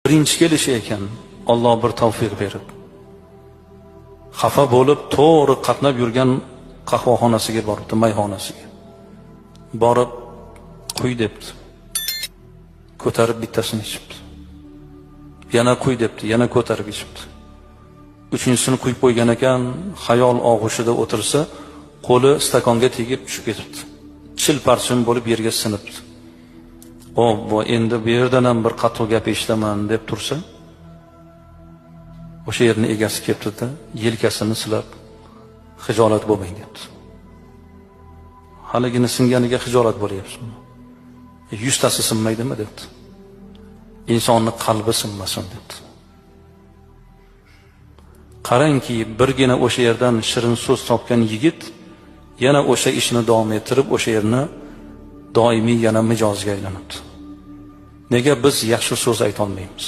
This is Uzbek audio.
Birinchi kelishi ekan, Alloh bir tavfiq berib. Xafa bo'lib, to'g'ri qatnab yurgan qahvaxonasiga boribdi, mayxonasiga. Borib, "Quy" debdi. Ko'tarib bittasini ichibdi. Yana "Quy" debdi, yana ko'tarib ichibdi. Uchinchisini quyib qo'ygan ekan, xayol og'ushida o'tirsa, qo'li stakonga tegib tushib ketibdi. Chil-parchin bo'lib yerga sinibdi. Bu endi bu yerdan ham bir qattiq gap eshitaman deb tursa, o'sha yerni egasi kelibdi-da, yelkasini silab, "Xijolat bo'lmang" debdi. Haligini singaniga xijolat bo'lyapsizmi? 100 tasi sinmaydimi debdi. Insonning qalbi sinmasin debdi. Qarangki, birgina o'sha yerdan shirin so'z topgan yigit yana o'sha ishni davom ettirib, o'sha yerni doimiy yana mijozga aylanibdi. Nega biz yaxshi so'z ayta olmaymiz?